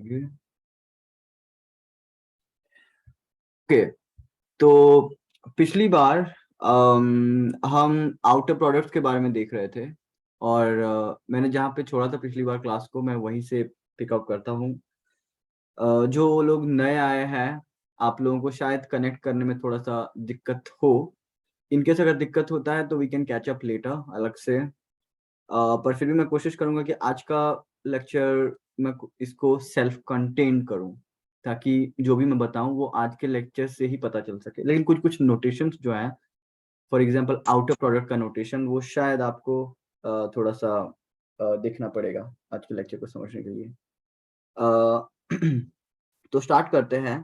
Okay, तो पिछली बार हम आउटर प्रोडक्ट्स के बारे में देख रहे थे और मैंने जहाँ पे छोड़ा था पिछली बार क्लास को, मैं वहीं से पिकअप करता हूँ। जो लोग नए आए हैं, आप लोगों को शायद कनेक्ट करने में थोड़ा सा दिक्कत हो। इनकेस अगर दिक्कत होता है तो we can catch up later अलग से। पर फिर भी मैं कोशिश करूंगा कि आज का लेक्चर मैं इसको सेल्फ कंटेन्ड करूं, ताकि जो भी मैं बताऊं वो आज के लेक्चर से ही पता चल सके। लेकिन कुछ कुछ नोटेशंस जो हैं, फॉर एग्जांपल आउटर प्रोडक्ट का नोटेशन, वो शायद आपको थोड़ा सा देखना पड़ेगा आज के लेक्चर को समझने के लिए। तो स्टार्ट करते हैं।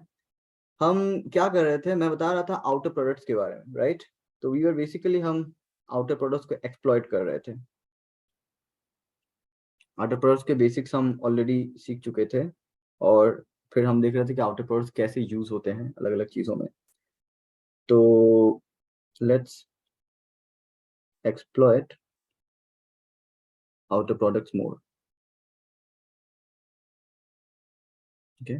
हम क्या कर रहे थे, मैं बता रहा था आउटर प्रोडक्ट्स के बारे में, राइट? तो वी आर बेसिकली हम आउटर प्रोडक्ट्स को एक्सप्लॉइट कर रहे थे। आउटर प्रोडक्ट्स के बेसिक्स हम ऑलरेडी सीख चुके थे और फिर हम देख रहे थे कि आउटर प्रोडक्ट्स कैसे यूज होते हैं अलग अलग चीजों में। तो let's exploit outer products more. Okay,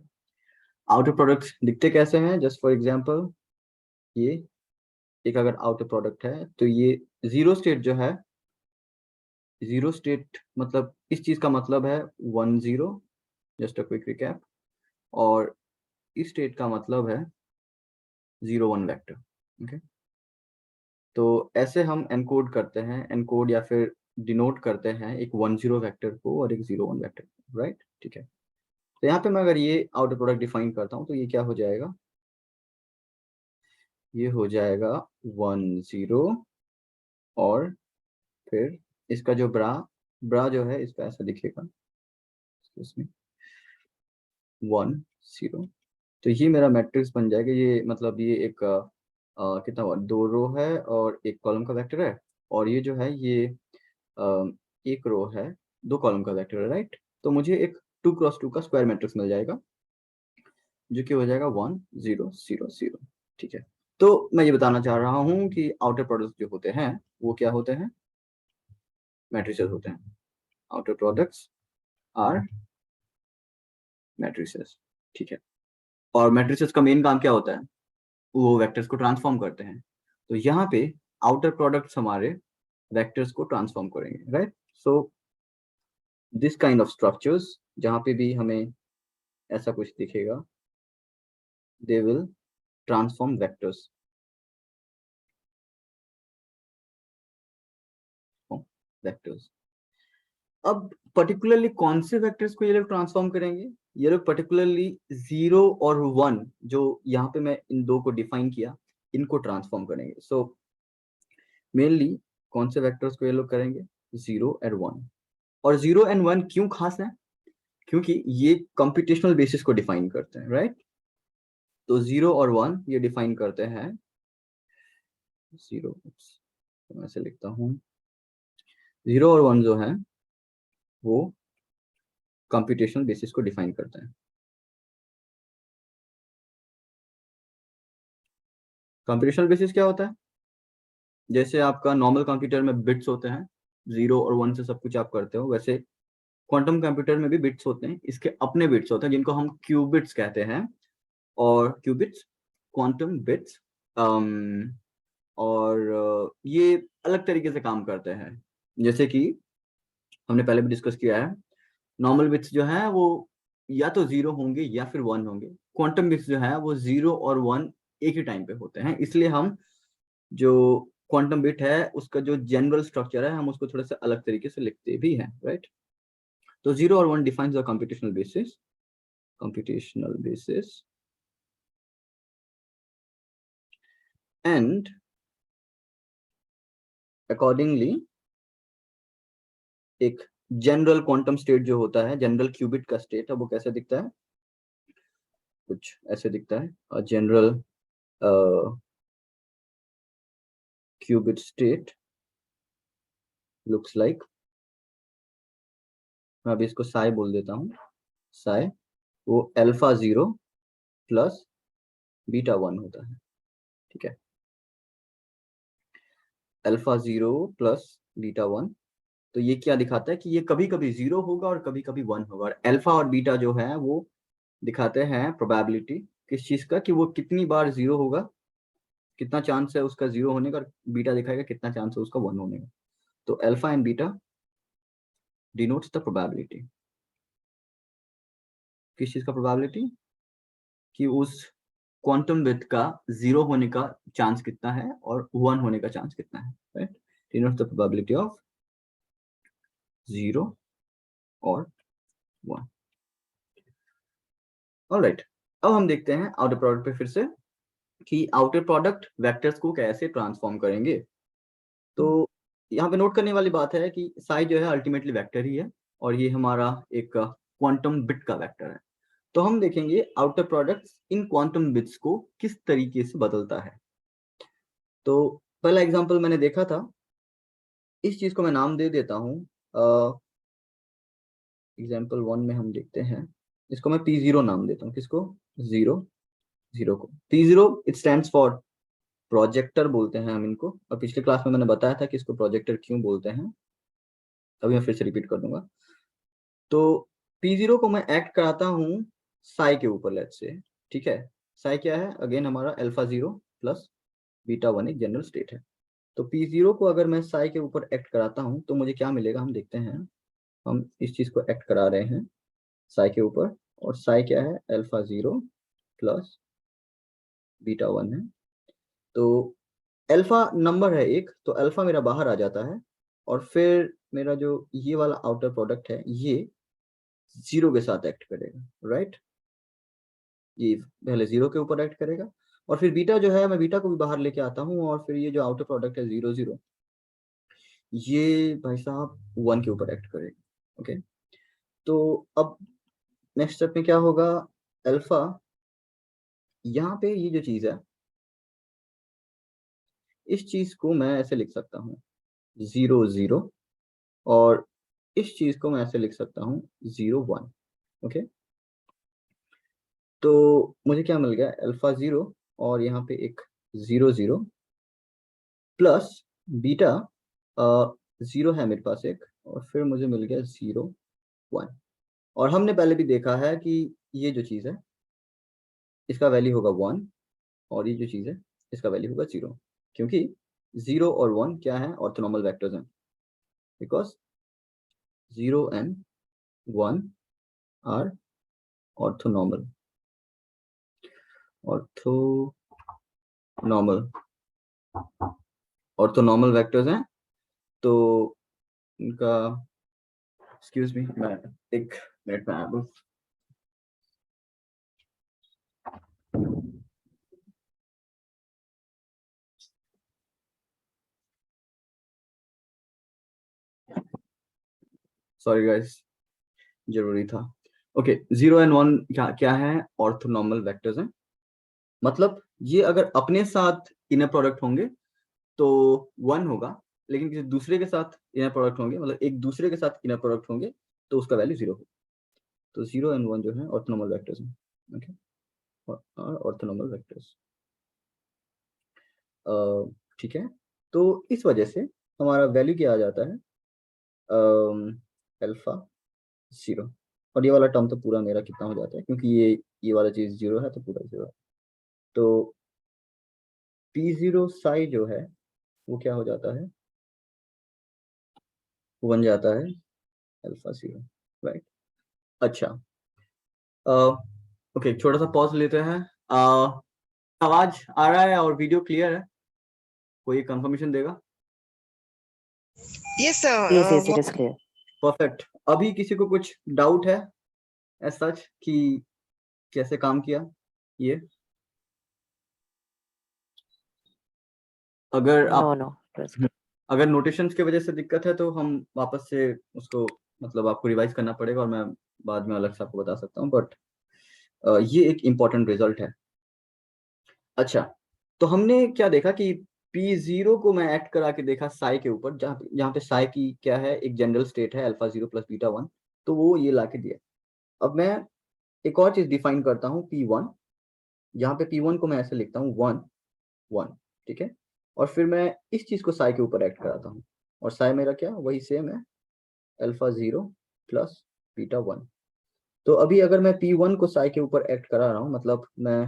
outer products दिखते कैसे हैं? जस्ट फॉर एग्जांपल, ये एक अगर आउटर प्रोडक्ट है तो ये जीरो स्टेट जो है, जीरो स्टेट मतलब इस चीज का मतलब है 1 0, जस्ट अ क्विक रिकैप। और इस स्टेट का मतलब है 0 1 वेक्टर। ओके, तो ऐसे हम एनकोड करते हैं, एनकोड या फिर डिनोट करते हैं एक 1 0 वेक्टर को और एक 0 1 वेक्टर को, राइट? ठीक है, तो यहाँ पे मैं अगर ये आउटर प्रोडक्ट डिफाइन करता हूँ तो ये क्या हो जाएगा? ये हो जाएगा 1 0 और फिर इसका जो ब्रा ब्रा जो है इसका ऐसा दिखेगा, इसमें 1 0। तो ये मेरा मैट्रिक्स बन जाएगा। ये मतलब ये एक कितना हुआ, 2 रो है और एक कॉलम का वेक्टर है, और ये जो है ये एक रो है, 2 कॉलम का वेक्टर है, राइट? तो मुझे एक 2 × 2 का स्क्वायर मैट्रिक्स मिल जाएगा, जो कि हो जाएगा 1 0 0 0। ठीक है, तो मैं ये बताना चाह रहा हूँ कि आउटर प्रोडक्ट्स जो होते हैं वो क्या होते हैं? मैट्रिसेस होते हैं। Outer products are matrices. ठीक है, और मैट्रिसेस का मेन काम क्या होता है? वो वेक्टर्स को ट्रांसफॉर्म करते हैं। तो यहाँ पे आउटर प्रोडक्ट्स हमारे वेक्टर्स को ट्रांसफॉर्म करेंगे, right? So this kind of structures, जहाँ पे भी हमें ऐसा कुछ दिखेगा, they will transform vectors, vectors. अब पर्टिकुलरली कौन से वेक्टर्स को ये लोग ट्रांसफॉर्म करेंगे? ये लोग पर्टिकुलरली 0 और 1, जो यहाँ पे मैं इन दो को डिफाइन किया, इनको ट्रांसफॉर्म करेंगे। सो मेनली कौन से वेक्टर्स को ये लोग करेंगे? 0 और 1। और 0 और 1 क्यों खास है? क्योंकि ये कंप्यूटेशनल बेसिस को डिफाइन करते हैं, राइट? तो 0 और 1 ये डिफाइन करते हैं। 0, मैं ऐसे लिखता हूँ, 0 और 1 जो है वो कंप्यूटेशनल बेसिस को डिफाइन करते हैं। कंप्यूटेशनल बेसिस क्या होता है? जैसे आपका नॉर्मल कंप्यूटर में बिट्स होते हैं, 0 और 1 से सब कुछ आप करते हो, वैसे क्वांटम कंप्यूटर में भी बिट्स होते हैं, इसके अपने बिट्स होते हैं जिनको हम क्यूबिट्स कहते हैं। और क्यूबिट्स क्वांटम बिट्स, और ये अलग तरीके से काम करते हैं। जैसे कि हमने पहले भी डिस्कस किया है, नॉर्मल बिट्स जो है वो या तो 0 होंगे या फिर 1 होंगे। क्वांटम बिट्स जो है वो 0 और 1 एक ही टाइम पे होते हैं, इसलिए हम जो क्वांटम बिट है उसका जो जनरल स्ट्रक्चर है हम उसको थोड़ा सा अलग तरीके से लिखते भी हैं, राइट? तो 0 और 1 defines the computational basis, computational basis, and accordingly एक जनरल क्वांटम स्टेट जो होता है, जनरल क्यूबिट का स्टेट है, वो कैसे दिखता है? कुछ ऐसे दिखता है। General qubit state looks like, मैं अभी इसको साई बोल देता हूँ, साई, वो α 0 प्लस β 1 होता है। ठीक है, α 0 प्लस β 1, तो ये क्या दिखाता है कि ये कभी कभी 0 होगा और कभी कभी 1 होगा। और अल्फा और बीटा जो है वो दिखाते हैं प्रोबेबिलिटी किस चीज का, कि वो कितनी बार 0 होगा, कितना चांस है उसका 0 होने का, और बीटा दिखाएगा कितना चांस है उसका 1 होने का। तो alpha and beta denotes the probability. किस चीज का प्रोबेबिलिटी? कि उस क्वांटम विड्थ का 0 होने का चांस कितना है और 1 होने का चांस कितना है, right? Denotes the probability of 0 और 1। ऑलराइट, अब हम देखते हैं आउटर प्रोडक्ट पे फिर से, कि आउटर प्रोडक्ट वेक्टर्स को कैसे ट्रांसफॉर्म करेंगे। तो यहाँ पे नोट करने वाली बात है कि साई जो है अल्टीमेटली वेक्टर ही है, और ये हमारा एक क्वांटम बिट का वेक्टर है। तो हम देखेंगे outer product in quantum bits को किस तरीके से बदलता है। तो पहला एग्जांपल मैंने देखा था, इस चीज को मैं नाम दे देता हूँ। एग्जांपल 1 में हम देखते हैं, इसको मैं P0 नाम देता हूँ। किसको? 0 0 को P0 it stands for projector बोलते हैं हम इनको, और पिछले क्लास में मैंने बताया था कि इसको प्रोजेक्टर क्यों बोलते हैं, अभी मैं फिर से रिपीट कर दूंगा। तो P0 को मैं एक्ट कराता हूँ साई के ऊपर, लेट्स से, ठीक है। साई क्या है? अगेन हमारा अल्फा 0 प्लस बीटा 1 एक जनरल स्टेट है। तो P0 को अगर मैं साई के ऊपर एक्ट कराता हूँ तो मुझे क्या मिलेगा, हम देखते हैं। हम इस चीज को एक्ट करा रहे हैं साई के ऊपर, और साई क्या है? अल्फा 0 प्लस बीटा 1 है। तो अल्फा नंबर है एक, तो अल्फा मेरा बाहर आ जाता है, और फिर मेरा जो ये वाला आउटर प्रोडक्ट है ये 0 के साथ एक्ट करेगा, राइट? ये पहले 0 के ऊपर एक्ट करेगा, और फिर बीटा जो है, मैं बीटा को भी बाहर लेके आता हूँ, और फिर ये जो आउटर प्रोडक्ट है 0 0, ये भाई साहब 1 के ऊपर एक्ट करेगा। ओके, तो अब नेक्स्ट स्टेप में क्या होगा? अल्फा, यहाँ पे ये जो चीज है, इस चीज को मैं ऐसे लिख सकता हूँ 0 0, और इस चीज को मैं ऐसे लिख सकता हूँ 0 1। ओके, तो मुझे क्या मिल गया? अल्फा 0, और यहाँ पे एक 0 0 प्लस बीटा 0 है मेरे पास एक, और फिर मुझे मिल गया 0 1। और हमने पहले भी देखा है कि ये जो चीज है इसका वैल्यू होगा 1, और ये जो चीज है इसका वैल्यू होगा 0, क्योंकि 0 और 1 क्या है? ऑर्थोनॉर्मल वेक्टर्स हैं, because 0 and 1 are orthonormal. Orthonormal orthonormal vectors हैं, तो इनका, एक्सक्यूज मी, मैं एक मिनट में आया हूँ। सॉरी गाइस, जरूरी था। ओके, 0 एंड 1 क्या क्या है? ऑर्थोनॉर्मल वेक्टर्स हैं। मतलब ये अगर अपने साथ इनर प्रोडक्ट होंगे तो 1 होगा, लेकिन किसी दूसरे के साथ इनर प्रोडक्ट होंगे, मतलब एक दूसरे के साथ इनर प्रोडक्ट होंगे, तो उसका वैल्यू 0 होगा। तो 0 एंड 1 जो है ऑर्थोनॉर्मल वेक्टर्स हैं। ओके, ऑर्थोनॉर्मल वेक्टर्स, ठीक है। तो इस वजह से हमारा वैल्यू क्या आ जाता है? अल्फा 0, और ये वाला टर्म तो पूरा मेरा कितना हो जाता है, क्योंकि ये वाला चीज 0 है तो पूरा 0 है। तो P0 साई जो है वो क्या हो जाता है? वो बन जाता है अल्फा 0, राइट? अच्छा, ओके, छोटा सा पॉज लेते हैं। आवाज आ रहा है और वीडियो क्लियर है? कोई कंफर्मेशन देगा? Yes, sir. Yes, it is clear. Perfect. अभी किसी को कुछ डाउट है एज सच कि कैसे काम किया ये? अगर आप No, it was clear. अगर नोटेशंस की वजह से दिक्कत है तो हम वापस से उसको, मतलब आपको रिवाइज करना पड़ेगा, और मैं बाद में अलग से आपको बता सकता हूँ, बट ये एक इम्पॉर्टेंट रिजल्ट है। अच्छा, तो हमने क्या देखा कि P0 को मैं एक्ट करा के देखा साई के ऊपर, जहाँ पे साई की क्या है? एक जनरल स्टेट है अल्फा 0 प्लस बीटा 1, तो वो ये ला के दिया। अब मैं एक और चीज डिफाइन करता हूँ P1, जहाँ पे P1 को मैं ऐसे लिखता हूँ 1 1, ठीक है। और फिर मैं इस चीज को साई के ऊपर एक्ट कराता हूँ, और साई मेरा क्या? वही सेम है अल्फा 0 प्लस बीटा 1। तो अभी अगर मैं P1 को साई के ऊपर एक्ट करा रहा हूँ, मतलब मैं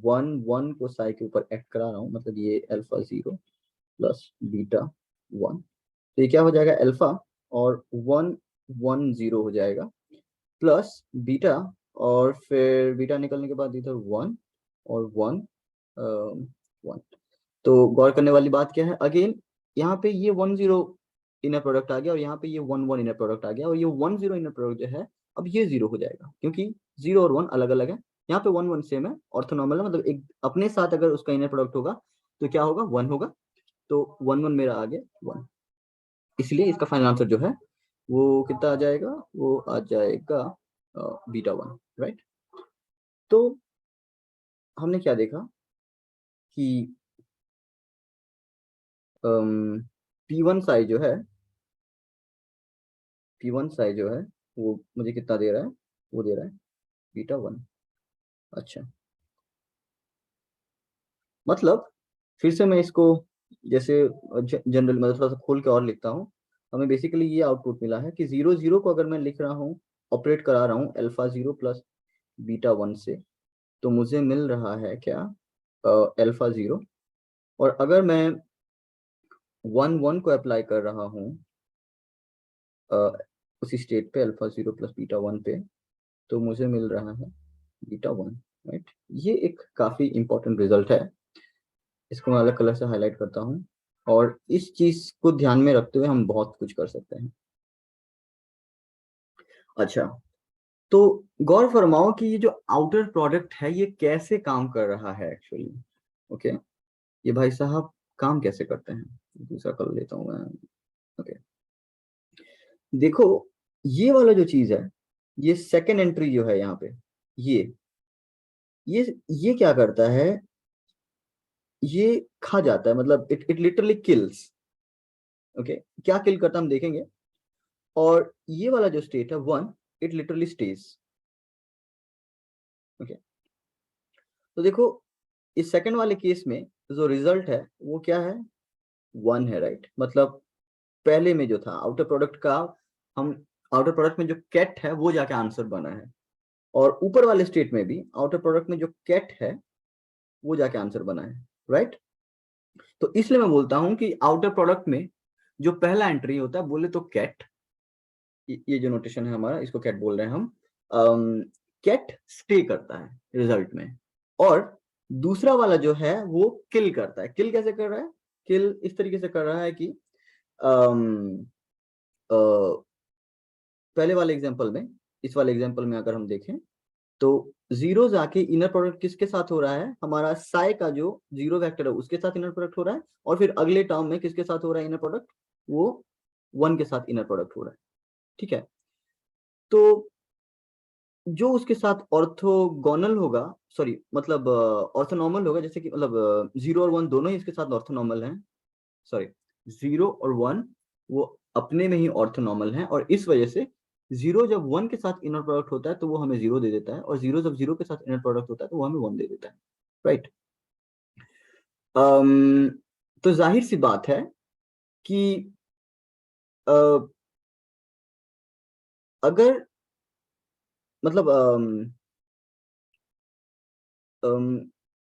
1 1 को साई के ऊपर एक्ट करा रहा हूँ, मतलब ये अल्फा 0 प्लस बीटा 1, तो ये क्या हो जाएगा, अल्फा और 1 1 0 हो जाएगा, प्लस बीटा, और फिर बीटा निकलने के बाद इधर 1 और 1 1। तो गौर करने वाली बात क्या है, अगेन यहाँ पे ये 1 0 इनर प्रोडक्ट आ गया, और यहाँ पे ये 1 1 इनर प्रोडक्ट आ गया, और ये 1 0 इनर प्रोडक्ट जो है अब ये 0 हो जाएगा, क्योंकि 0 और 1 अलग अलग है। यहाँ पे 1 1 सेम है, ऑर्थोनॉर्मल है, मतलब एक अपने साथ अगर उसका इनर प्रोडक्ट होगा तो क्या होगा, 1 होगा। तो 1 1 मेरा आ गया 1, इसलिए इसका फाइनल आंसर जो है वो कितना आ जाएगा, वो आ जाएगा बीटा 1, राइट। तो हमने क्या देखा कि P1 साइज जो है, P1 साइज जो है वो मुझे कितना दे रहा है, वो दे रहा है बीटा 1। अच्छा, मतलब फिर से मैं इसको जैसे जनरल मतलब थोड़ा सा खोल के और लिखता हूँ। हमें बेसिकली ये आउटपुट मिला है कि 0 0 को अगर मैं लिख रहा हूँ, ऑपरेट करा रहा हूँ अल्फा 0 प्लस बीटा 1 से, तो मुझे मिल रहा है क्या, अल्फा 0। और अगर मैं 1 1 को अप्लाई कर रहा हूँ उसी स्टेट पे अल्फा 0 प्लस बीटा 1 पे, तो मुझे मिल रहा है बीटा 1, राइट। ये एक काफी इंपॉर्टेंट रिजल्ट है, इसको मैं अलग कलर से हाईलाइट करता हूँ, और इस चीज को ध्यान में रखते हुए हम बहुत कुछ कर सकते हैं। अच्छा, तो गौर फरमाओ कि ये जो आउटर प्रोडक्ट है ये कैसे काम कर रहा है एक्चुअली। ओके, ये भाई साहब काम कैसे करते हैं, दूसरा कलर लेता हूँ मैं। ओके, देखो ये वाला जो चीज है, ये सेकेंड एंट्री जो है यहाँ पे, ये ये ये क्या करता है, ये खा जाता है, मतलब इट लिटरली किल्स। ओके, क्या किल करता है हम देखेंगे। और ये वाला जो स्टेट है 1, इट लिटरली स्टेज। ओके, तो देखो इस सेकंड वाले केस में जो रिजल्ट है वो क्या है, 1 है, राइट। मतलब पहले में जो था आउटर प्रोडक्ट का, हम आउटर प्रोडक्ट में जो कैट है वो जाके आंसर बना है, और ऊपर वाले स्टेट में भी आउटर प्रोडक्ट में जो कैट है वो जाके आंसर बना है, राइट। तो इसलिए मैं बोलता हूं कि आउटर प्रोडक्ट में जो पहला एंट्री होता है, बोले तो कैट, ये जो नोटेशन है हमारा, इसको कैट बोल रहे हैं हम। कैट स्टे करता है रिजल्ट में, और दूसरा वाला जो है वो किल करता है। किल कैसे कर रहा है, किल इस तरीके से कर रहा है कि अम, अ, पहले वाले एग्जांपल में, इस वाले एग्जांपल में अगर हम देखें तो जीरो जाके इनर प्रोडक्ट किसके साथ हो रहा है, हमारा साई का जो जीरो वेक्टर है उसके साथ इनर प्रोडक्ट हो रहा है, और फिर अगले टर्म में किसके साथ हो रहा है इनर प्रोडक्ट, वो 1 के साथ इनर प्रोडक्ट हो रहा है, ठीक है। तो जो उसके साथ ऑर्थोगोनल होगा, सॉरी मतलब ऑर्थोनॉर्मल होगा, जैसे कि मतलब 0 और 1 दोनों ही इसके साथ ऑर्थोनॉर्मल हैं, सॉरी 0 और 1 वो अपने में ही ऑर्थोनॉर्मल हैं, और इस वजह से 0 जब 1 के साथ इनर प्रोडक्ट होता है तो वो हमें 0 दे देता है, और 0 जब 0 के साथ इनर प्रोडक्ट होता है तो वो हमें 1 दे देता है, राइट। तो जाहिर सी बात है कि अ, अगर मतलब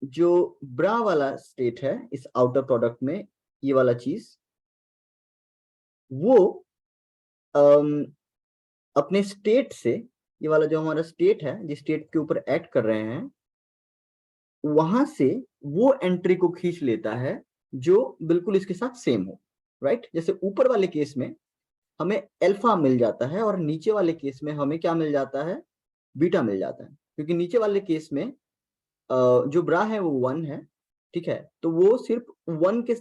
जो ब्रा वाला स्टेट है इस आउटर प्रोडक्ट में, ये वाला चीज वो अम, अपने स्टेट से, ये वाला जो हमारा स्टेट है जिस स्टेट के ऊपर एक्ट कर रहे हैं, वहां से वो एंट्री को खींच लेता है जो बिल्कुल इसके साथ सेम हो, राइट। जैसे ऊपर वाले केस में हमें अल्फा मिल जाता है, और नीचे वाले केस में हमें क्या मिल जाता है, बीटा मिल जाता है, क्योंकि नीचे वाले केस में जो ब्रा है वो 1 है, ठीक है। तो वो सिर्फ 1 के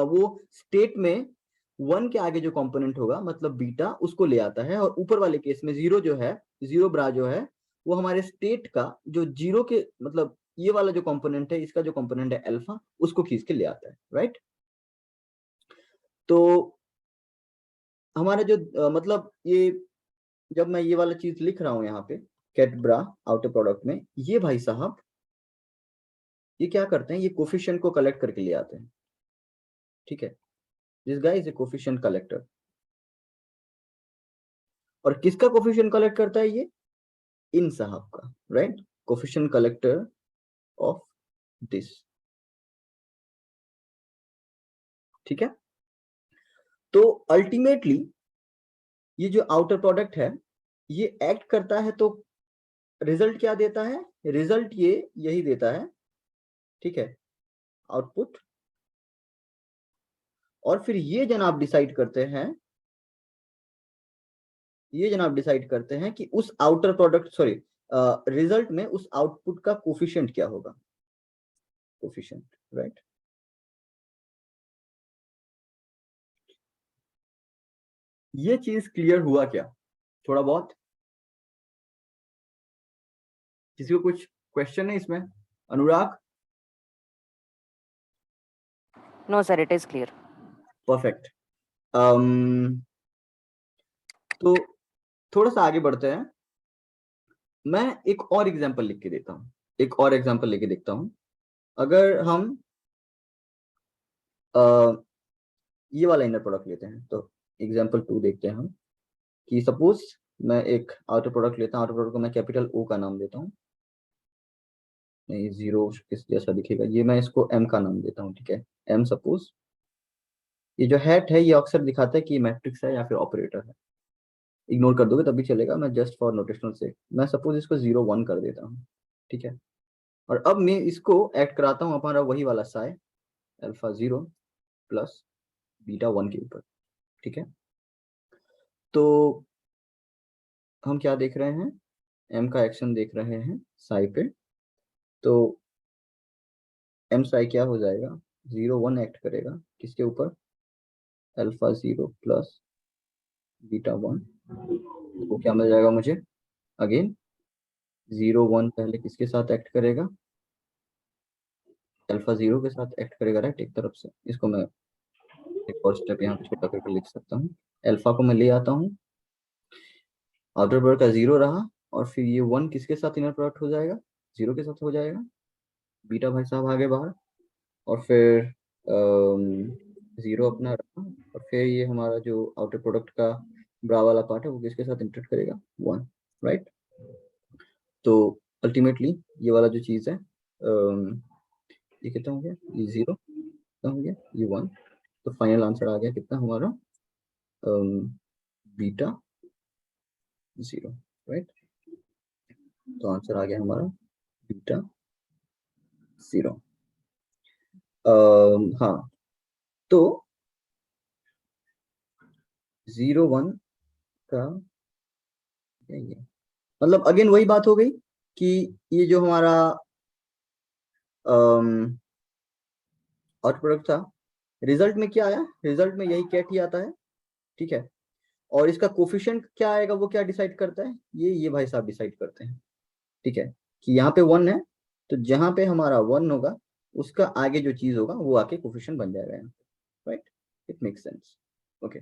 वो स्टेट में 1 के आगे जो कंपोनेंट होगा मतलब बीटा, उसको ले आता है, और ऊपर वाले केस में जीरो जो है, जीरो ब्रा जो है, वो हमारे स्टेट का जो जीरो के मतलब ये वाला जो कंपोनेंट है, इसका जो कंपोनेंट है अल्फा, उसको खींच के ले आता है, राइट। तो हमारा जो मतलब ये जब मैं ये वाला चीज लिख रहा हूं यहाँ पे, कैट ब्रा आउटर प्रोडक्ट में, ये भाई साहब ये क्या करते हैं, ये कोफिशिएंट को कलेक्ट करके ले आते हैं, ठीक है। This guy is a coefficient collector. और किसका कोफिशिएंट कलेक्ट करता है ये? इन साहब का, right? Coefficient collector of this, ठीक है। तो अल्टीमेटली ये जो आउटर प्रोडक्ट है ये एक्ट करता है तो रिजल्ट क्या देता है? रिजल्ट ये यही देता है, ठीक है, आउटपुट। और फिर ये जनाब डिसाइड करते हैं, ये जनाब डिसाइड करते हैं कि उस आउटर प्रोडक्ट, सॉरी, रिजल्ट में उस आउटपुट का कोफिशिएंट क्या होगा, कोफिशिएंट, राइट? ये चीज क्लियर हुआ क्या थोड़ा बहुत? किसी को कुछ क्वेश्चन है इसमें? अनुराग? No, sir, it is clear. Perfect. तो थोड़ा सा आगे बढ़ते हैं। मैं एक और एग्जांपल लिख के देता हूं, एक और एग्जांपल लेके देखता हूं। अगर हम ये वाला इनर प्रोडक्ट लेते हैं तो एग्जांपल 2 देखते हैं हम कि सपोज मैं एक आउटर प्रोडक्ट लेता हूं, आउटर प्रोडक्ट को मैं कैपिटल ओ का नाम देता हूं, नहीं जीरो किस जैसा दिखेगा, ये मैं इसको एम का नाम देता हूं, ठीक है, एम। सपोज ये जो हैट है ये अक्सर दिखाता है कि मैट्रिक्स है या फिर ऑपरेटर है, इग्नोर कर दोगे तब भी चलेगा, मैं जस्ट फॉर नोटेशनल से मैं सपोज इसको 0 1 कर देता हूँ, ठीक है। और अब मैं इसको ऐड कराता हूँ हमारा वही वाला साई अल्फा 0 प्लस बीटा 1 के ऊपर, ठीक है। तो हम क्या देख रहे हैं? एम का एक्शन देख रहे हैं साई पे। तो एम साई क्या हो जाएगा? 0 1 एक्ट करेगा किसके ऊपर? Alpha 0 plus beta 1। तो क्या मिल जाएगा मुझे? अगेन 0 1 पहले किसके साथ एक्ट करेगा? अल्फा 0 के साथ एक्ट करेगा, राइट? एक तरफ से इसको मैं एक और स्टेप यहाँ पे छोटा करके लिख सकता हूँ। अल्फा को मैं ले आता हूँ, आउटर प्रोडक्ट का 0 रहा, और फिर ये 1 किसके साथ इनर प्रोडक्ट हो जाएगा? 0 के साथ हो जाएगा। बीटा भाई साहब आगे बाहर, और फिर 0 अपना रहा, और फिर ये हमारा जो आउटर प्रोडक्ट का ब्रा वाला पार्ट है वो किसके साथ इंटरेक्ट करेगा? 1, राइट? तो अल्टीमेटली ये वाला जो चीज़ है, ये कितना हो गया? ये 0 कितना हो गया? ये 1। तो फाइनल आंसर आ गया कितना हमारा? Beta 0, right? तो आंसर आ गया हमारा बीटा 0। हाँ, तो 0 1 का ये मतलब अगेन वही बात हो गई कि ये जो हमारा आउट प्रोडक्ट था, रिजल्ट में क्या आया? रिजल्ट में यही कैट ही आता है, ठीक है। और इसका कोफिशिएंट क्या आएगा वो क्या डिसाइड करता है? ये भाई साहब डिसाइड करते हैं, ठीक है, कि यहाँ पे 1 है तो जहां पे हमारा 1 होगा उसका आगे जो चीज होगा वो आके कोफिशिएंट बन जाएगा यहाँ, right? It makes sense, okay.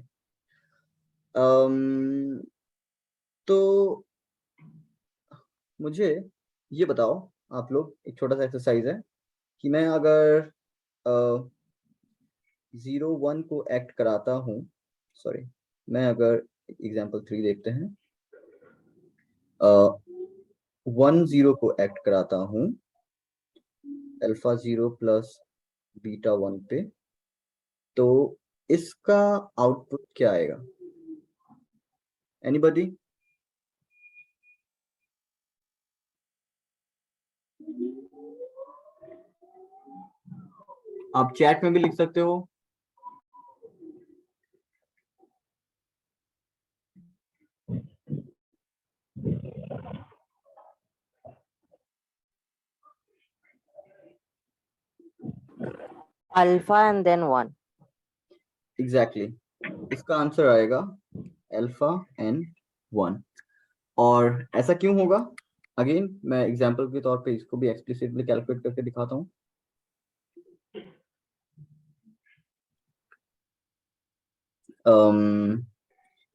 तो मुझे ये बताओ आप लोग, एक छोटा सा एक्सरसाइज है कि मैं अगर 0 1 को एक्ट कराता हूँ, सॉरी, मैं अगर एग्जाम्पल 3 देखते हैं, 1 0 को एक्ट कराता हूँ अल्फा 0 प्लस बीटा 1 पे, तो इसका आउटपुट क्या आएगा? एनीबॉडी? आप चैट में भी लिख सकते हो। Alpha and then 1. एग्जैक्टली इसका आंसर आएगा अल्फा एन 1। और ऐसा क्यों होगा? अगेन मैं एग्जांपल के तौर पे इसको भी एक्सप्लिसिटली कैलकुलेट करके दिखाता हूँ।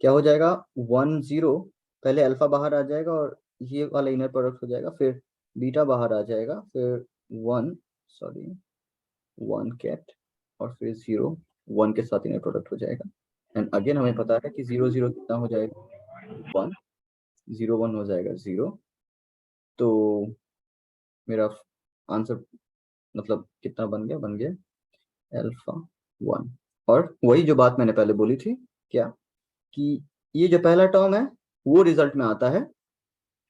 क्या हो जाएगा? 1 0 पहले अल्फा बाहर आ जाएगा और ये वाला इनर प्रोडक्ट हो जाएगा, फिर बीटा बाहर आ जाएगा, फिर 1 सॉरी 1 कैट, और फिर 0 1 के साथ इनर प्रोडक्ट हो जाएगा। एंड अगेन हमें पता है कि 0 0 कितना हो जाएगा? 1, 0 1 हो जाएगा 0। तो मेरा आंसर मतलब कितना बन गया अल्फा 1। और वही जो बात मैंने पहले बोली थी, क्या कि ये जो पहला टर्म है वो रिजल्ट में आता है,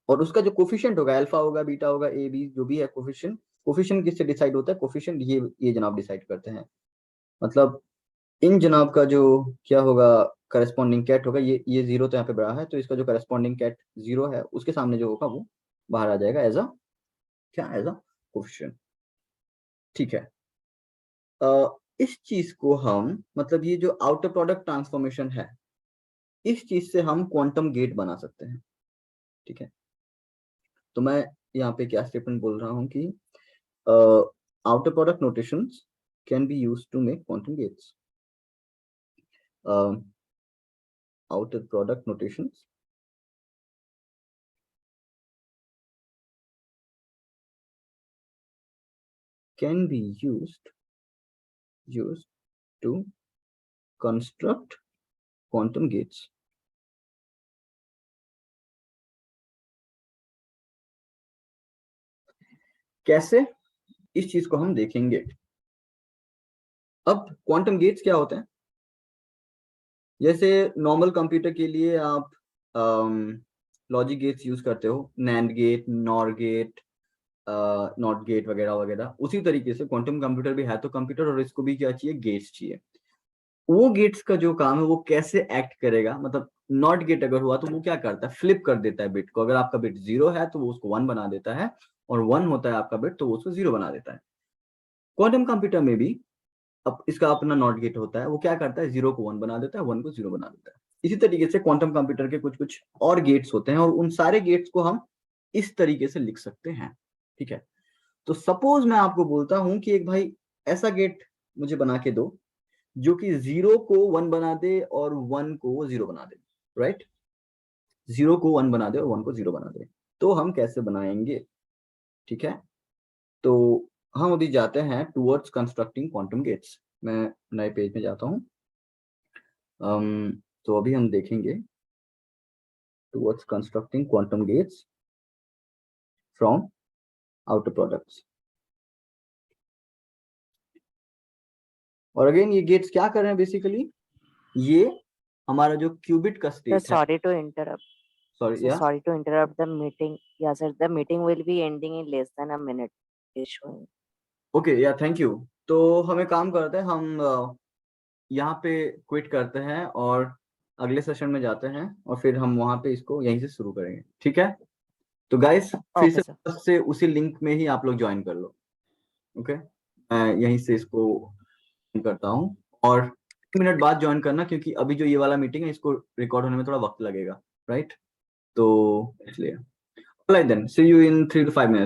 और उसका जो कोफिशिएंट होगा, अल्फा होगा, बीटा होगा, ए बी जो भी है, कोफिशिएंट किससे डिसाइड होता है? कोफिशिएंट ये जनाब डिसाइड करते हैं। मतलब इन जनाब का जो क्या होगा, करस्पॉन्डिंग कैट होगा, ये 0 तो यहाँ पे बड़ा है, तो इसका जो करस्पॉन्डिंग कैट 0 है उसके सामने जो होगा वो बाहर आ जाएगा एज अ कोफिशिएंट। ठीक है। इस चीज को हम, मतलब ये जो आउटर प्रोडक्ट ट्रांसफॉर्मेशन है, इस चीज से हम क्वांटम गेट बना सकते हैं। ठीक है, तो मैं यहाँ पे क्या स्टेटमेंट बोल रहा हूँ कि outer product notations can be used to make quantum gates. Outer product notations can be used to construct quantum gates. कैसे, इस चीज को हम देखेंगे। अब क्वांटम गेट्स क्या होते हैं? जैसे नॉर्मल कंप्यूटर के लिए आप लॉजिक गेट्स यूज करते हो, NAND gate, NOR gate, NOT gate वगैरह वगैरह, उसी तरीके से क्वांटम कंप्यूटर भी है तो कंप्यूटर, और इसको भी क्या चाहिए? गेट्स चाहिए। वो गेट्स का जो काम है वो कैसे एक्ट करेगा, मतलब नॉट गेट अगर हुआ तो वो क्या करता है? फ्लिप कर देता है बिट को। अगर आपका बिट 0 है तो वो उसको 1 बना देता है, और 1 होता है आपका बिट तो वो उसको 0 बना देता है। क्वांटम कंप्यूटर में भी अब इसका अपना नॉट गेट होता है, वो क्या करता है? 0 को 1 बना देता है, 1 को 0 बना देता है। इसी तरीके से क्वांटम कंप्यूटर के कुछ कुछ और गेट्स होते हैं, और उन सारे गेट्स को हम इस तरीके से लिख सकते हैं। ठीक है, तो सपोज मैं आपको बोलता हूं कि एक भाई ऐसा गेट मुझे बना के दो जो कि 0 को 1 बना दे और 1 को 0 बना दे, राइट? 0 को 1 बना दे और 1 को 0 बना दे, तो हम कैसे बनाएंगे? ठीक है, तो हम अभी जाते हैं टूवर्ड्स कंस्ट्रक्टिंग क्वांटम गेट्स। मैं नए पेज में जाता हूं। तो अभी हम देखेंगे towards constructing quantum gates from outer products. और अगेन ये गेट्स क्या कर रहे हैं? बेसिकली ये हमारा जो क्यूबिट का Sir, स्टेट है, sorry to interrupt. Sorry Sir, या sorry to interrupt the meeting. Yeah, sir, the meeting will be ending in less than a minute. Is showing. Okay या थैंक यू। तो हमें काम करते हैं, हम यहाँ पे क्विट करते हैं और अगले सेशन में जाते हैं, और फिर हम वहाँ पे इसको यहीं से शुरू करेंगे। ठीक है, तो गाइस फिर Okay, sir. से उसी लिंक में ही आप लोग ज्वाइन कर लो। ओके, मैं यहीं से इसको करता हूँ, और 1 मिनट बाद ज्वाइन करना, क्योंकि अभी जो ये वाला मीटिंग है इसको रिकॉर्ड होने में थोड़ा वक्त लगेगा, राइट? तो इसलिए, alright then, see you in 3 to 5 minutes।